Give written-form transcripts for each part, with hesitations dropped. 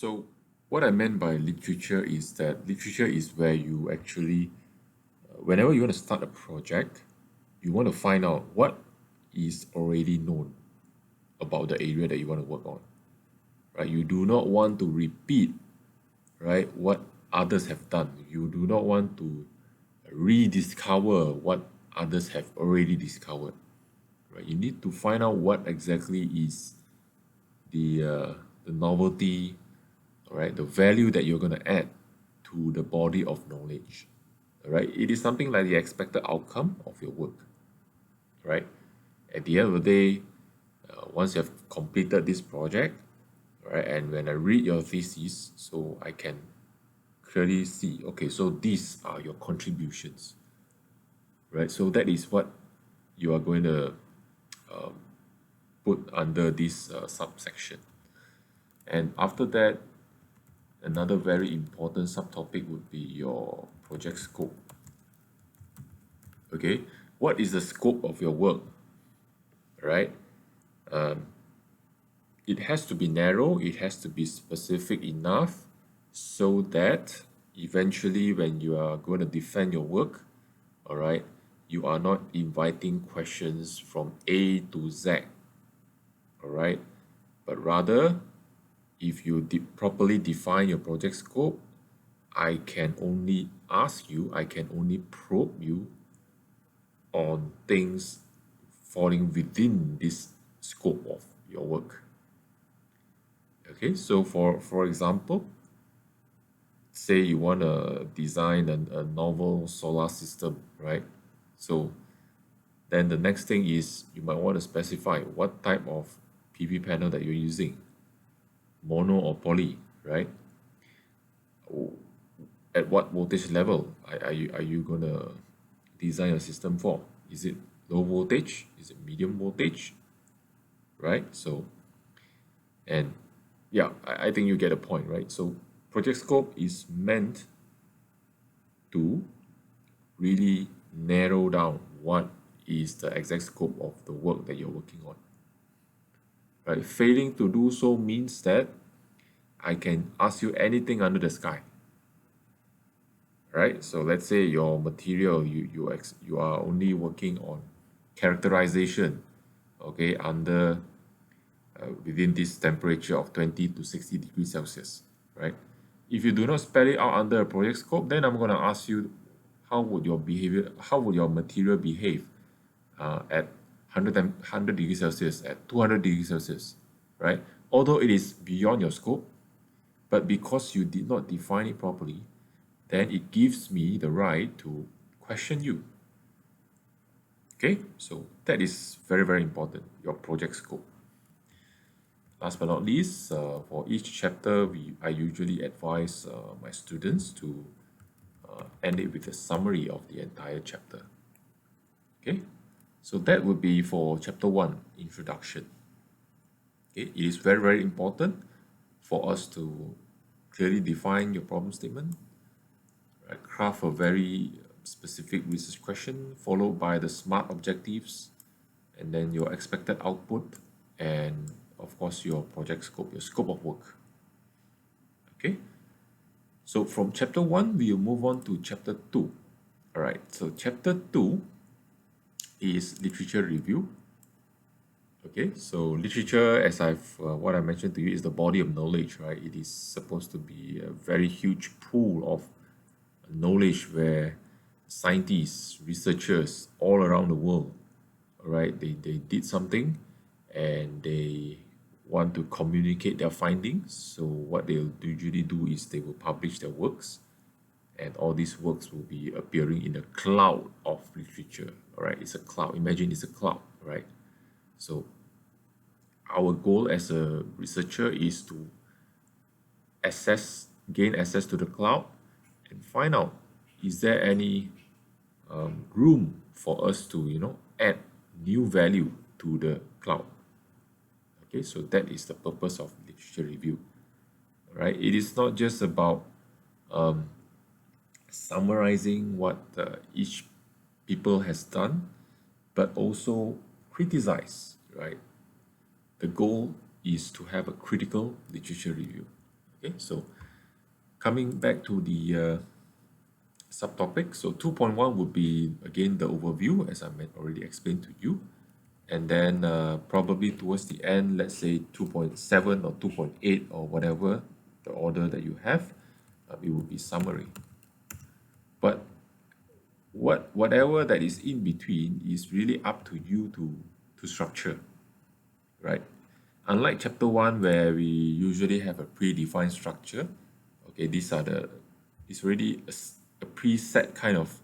So, what I meant by literature is that literature is where you actually, whenever you want to start a project, you want to find out what is already known about the area that you want to work on, right? You do not want to repeat, right, what others have done. You do not want to rediscover what others have already discovered, right? You need to find out what exactly is the uh, the novelty, all right, the value that you're going to add to the body of knowledge, all right. It is something like the expected outcome of your work, right? At the end of the day, once you have completed this project, right, and when I read your thesis, so I can clearly see, okay, so these are your contributions, right? So that is what you are going to put under this subsection. And after that, another very important subtopic would be your project scope. Okay, what is the scope of your work, right? It has to be narrow, it has to be specific enough so that eventually when you are going to defend your work, all right, you are not inviting questions from A to Z, all right, but rather if you properly define your project scope, I can only ask you, I can only probe you on things falling within this scope of your work. Okay, so for example, say you want to design a novel solar system, right? So then the next thing is you might want to specify what type of PV panel that you're using, mono or poly, right? At what voltage level are you gonna design a system for? Is it low voltage? Is it medium voltage? Right? So, and yeah, I think you get a point, right? So project scope is meant to really narrow down what is the exact scope of the work that you're working on. Right? Failing to do so means that I can ask you anything under the sky. Right? So let's say your material you are only working on characterization, okay, under within this temperature of 20 to 60 degrees Celsius, right? If you do not spell it out under a project scope, then I'm going to ask you how would your material behave at 100 degrees Celsius, at 200 degrees Celsius, right? Although it is beyond your scope, but because you did not define it properly, then it gives me the right to question you. Okay, so that is very, very important, your project scope. Last but not least, for each chapter, I usually advise my students to end it with a summary of the entire chapter. Okay, so that would be for chapter 1, introduction. Okay, it is very, very important for us to clearly define your problem statement, right? Craft a very specific research question, followed by the SMART objectives, and then your expected output, and of course your project scope, your scope of work. Okay, so from chapter 1 we will move on to chapter 2. All right, so chapter 2 is literature review. Okay, so literature, as what I mentioned to you, is the body of knowledge, right? It is supposed to be a very huge pool of knowledge where scientists, researchers all around the world, all right, they did something and they want to communicate their findings. So what they'll usually do is they will publish their works, and all these works will be appearing in a cloud of literature. All right, it's a cloud. Imagine it's a cloud, right? So our goal as a researcher is to gain access to the cloud and find out, is there any room for us to add new value to the cloud. Okay, so that is the purpose of literature review. Right, it is not just about summarizing what each people has done, but also criticize, right? The goal is to have a critical literature review. Okay, so coming back to the subtopic, so 2.1 would be again the overview as I already explained to you. And then probably towards the end, let's say 2.7 or 2.8 or whatever the order that you have, it will be summary. But whatever that is in between is really up to you to structure, right? Unlike chapter 1 where we usually have a predefined structure, okay, it's already a preset kind of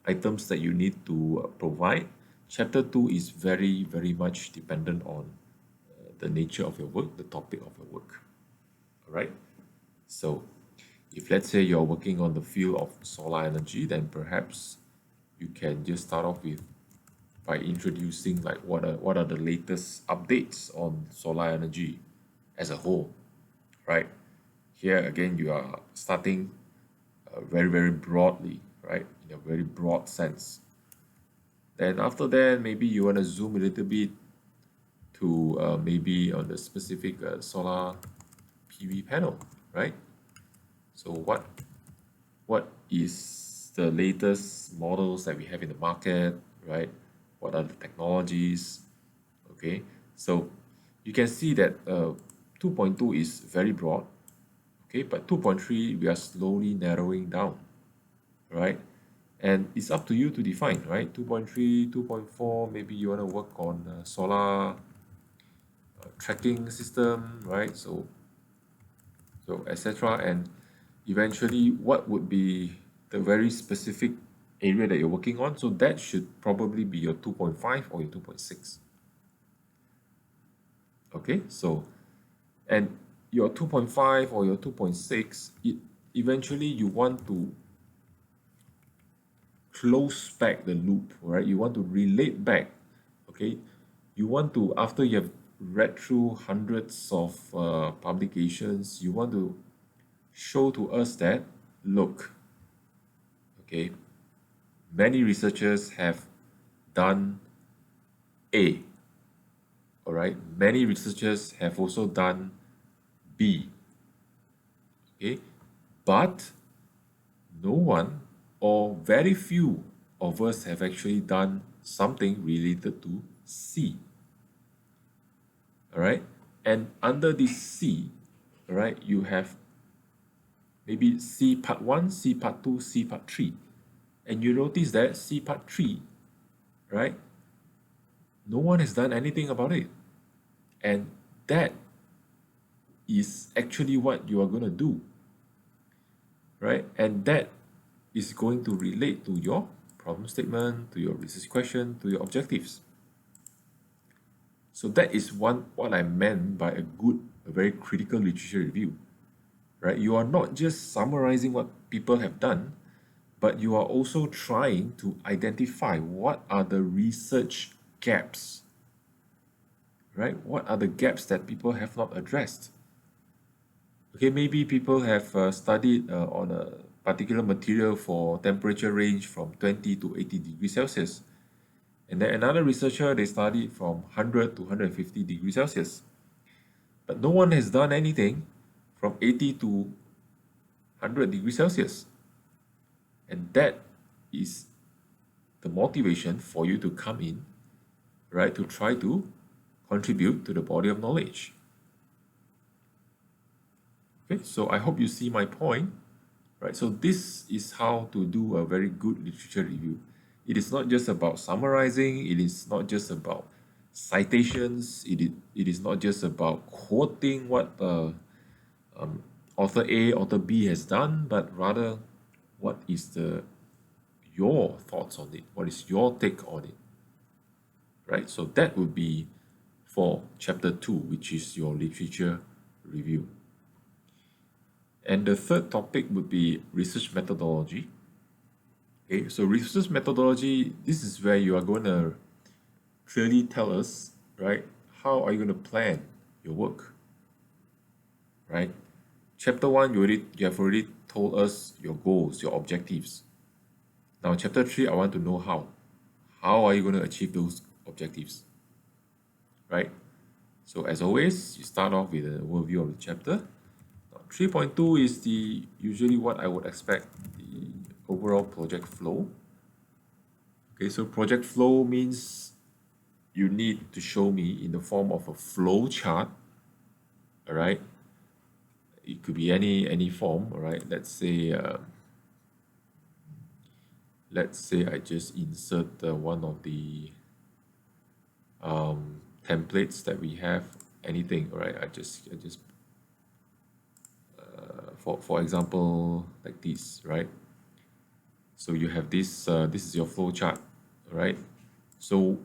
items that you need to provide. Chapter 2 is very, very much dependent on the nature of your work, the topic of your work. All right. So, if let's say you're working on the field of solar energy, then perhaps you can just start off with by introducing like what are the latest updates on solar energy as a whole, right? Here again, you are starting very, very broadly, right? In a very broad sense. Then after that, maybe you want to zoom a little bit to maybe on the specific solar PV panel, right? So what is the latest models that we have in the market, right? What are the technologies? Okay, so you can see that 2.2 is very broad, okay, but 2.3 we are slowly narrowing down, right? And it's up to you to define, right? 2.3, 2.4, maybe you want to work on solar tracking system, right? So etc. And eventually, what would be the very specific area that you're working on? So that should probably be your 2.5 or your 2.6. Okay, so and your 2.5 or your 2.6, eventually you want to close back the loop, right? You want to relate back, okay? You want to, after you have read through hundreds of publications, you want to show to us that, look, okay, many researchers have done A, all right? Many researchers have also done B, okay? But no one or very few of us have actually done something related to C, all right? And under this C, all right, you have maybe C part 1, C part 2, C part 3. And you notice that C part 3, right, no one has done anything about it. And that is actually what you are going to do, right? And that is going to relate to your problem statement, to your research question, to your objectives. So that is what I meant by a very critical literature review, right? You are not just summarizing what people have done, but you are also trying to identify what are the research gaps, right? What are the gaps that people have not addressed? Okay, maybe people have studied on a particular material for temperature range from 20 to 80 degrees Celsius. And then another researcher, they studied from 100 to 150 degrees Celsius. But no one has done anything from 80 to 100 degrees Celsius. And that is the motivation for you to come in, right, to try to contribute to the body of knowledge. Okay, so I hope you see my point, right? So this is how to do a very good literature review. It is not just about summarizing, it is not just about citations, it is not just about quoting what author A, author B has done, but rather what is your thoughts on it? What is your take on it? Right? So that would be for chapter 2, which is your literature review. And the third topic would be research methodology. Okay, so research methodology, this is where you are going to clearly tell us, right, how are you going to plan your work, right? Chapter 1, you have already told us your goals, your objectives. Now, chapter 3, I want to know how. How are you going to achieve those objectives, right? So as always, you start off with an overview of the chapter. Now, 3.2 is the usually what I would expect the overall project flow. Okay, so project flow means you need to show me in the form of a flow chart. All right, it could be any form. All right, let's say I just insert one of the templates that we have. Anything. All right, I just for example like this, right? So you have this. This is your flow chart. All right. So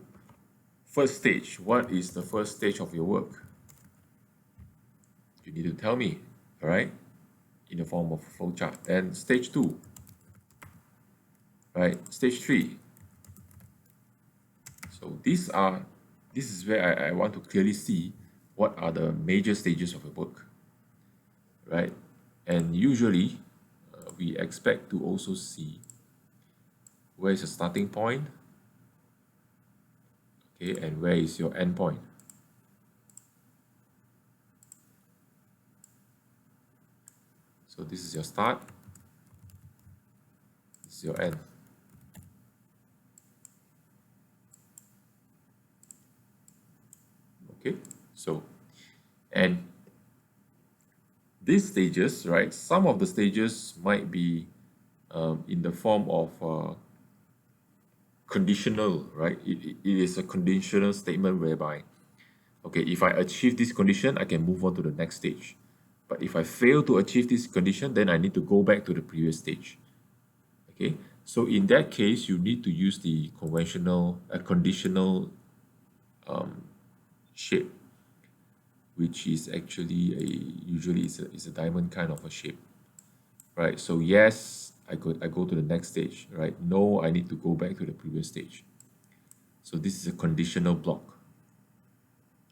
first stage. What is the first stage of your work? You need to tell me. All right, in the form of a flow chart. Then stage 2. Right, stage 3. So this is where I want to clearly see what are the major stages of a work, right? And usually we expect to also see where is the starting point, okay, and where is your end point. So this is your start, this is your end. Okay, so, and these stages, right, some of the stages might be in the form of conditional, right? It is a conditional statement whereby, okay, if I achieve this condition, I can move on to the next stage. But if I fail to achieve this condition, then I need to go back to the previous stage. Okay, so in that case, you need to use the conventional, conditional shape, which is actually usually is a diamond kind of a shape, right? So yes, I go to the next stage, right? No, I need to go back to the previous stage. So this is a conditional block,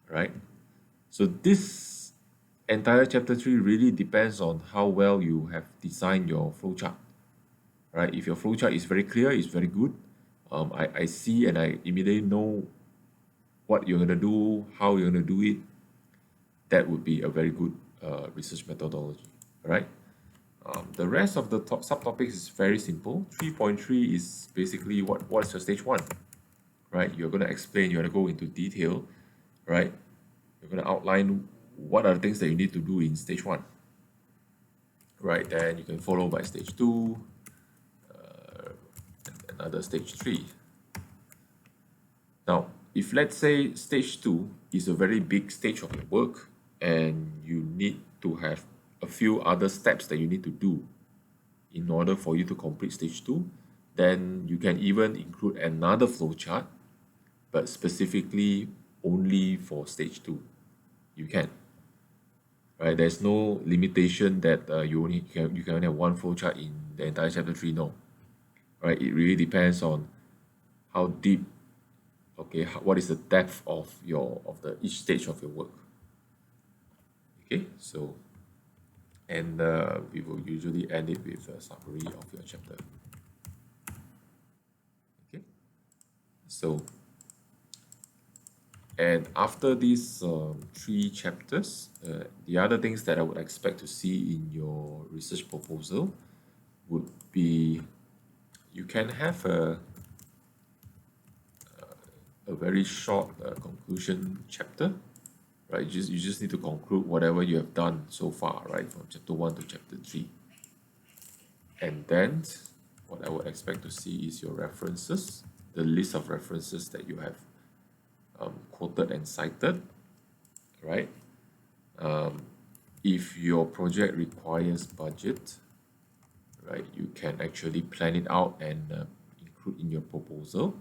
right? So this entire chapter 3 really depends on how well you have designed your flowchart, right? If your flowchart is very clear, it's very good. I see and I immediately know what you're going to do, how you're going to do it. That would be a very good research methodology, right? The rest of the subtopics is very simple. 3.3 is basically what's your stage 1, right? You're going to explain, you're going to go into detail, right? You're going to outline what are the things that you need to do in stage 1, right? Then you can follow by stage 2, and another stage 3. Now, if let's say stage 2 is a very big stage of your work and you need to have a few other steps that you need to do in order for you to complete stage 2, then you can even include another flowchart, but specifically only for stage 2. You can, right? There's no limitation that you can only have one flowchart in the entire chapter 3. No, right? It really depends on how deep, okay, what is the depth of each stage of your work. Okay, so, and we will usually end it with a summary of your chapter. Okay, so, and after these 3 chapters, the other things that I would expect to see in your research proposal would be you can have a very short conclusion chapter, right? You just need to conclude whatever you have done so far, right, from chapter 1 to chapter 3. And then what I would expect to see is your references, the list of references that you have quoted and cited, right? If your project requires budget, right, you can actually plan it out and include in your proposal.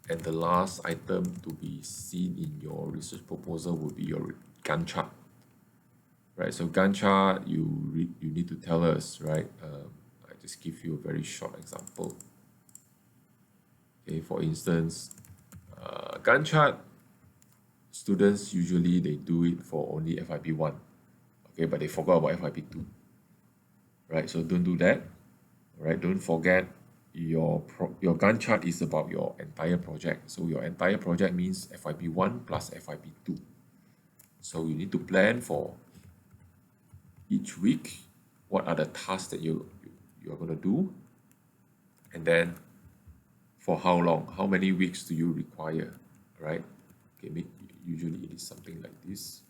And the last item to be seen in your research proposal would be your Gantt chart, right? So Gantt chart, you need to tell us, right? I just give you a very short example. Okay, for instance, Gantt chart, students usually they do it for only FYP 1, okay, but they forgot about FYP 2, right? So don't do that, right? Don't forget your Gantt chart is about your entire project. So your entire project means FYP 1 plus FYP 2. So you need to plan for each week what are the tasks that you are going to do, and then for how long, how many weeks do you require, right? Okay, usually it is something like this.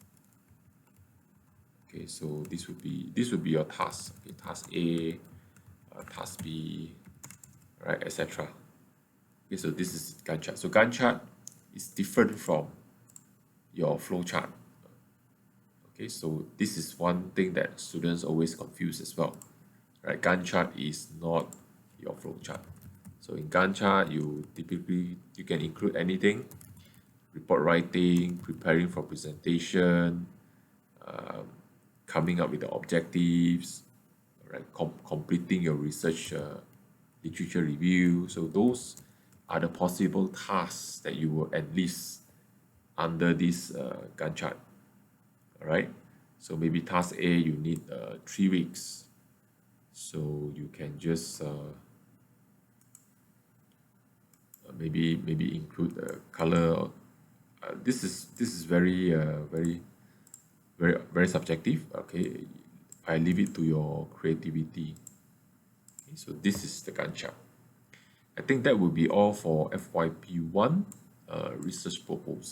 Okay, so this would be your task. Okay, task A, task B, right, etc. Okay, so this is Gantt chart. So Gantt chart is different from your flow chart. Okay, so this is one thing that students always confuse as well, right? Gantt chart is not your flow chart. So in Gantt chart, you can include anything: report writing, preparing for presentation, coming up with the objectives, right? Completing your research literature review. So those are the possible tasks that you will enlist under this Gantt chart. All right. So maybe task A you need 3 weeks. So you can just maybe include the color. This is very subjective. Okay, I leave it to your creativity. Okay, so this is the Gantt chart. I think that will be all for FYP1 research proposal.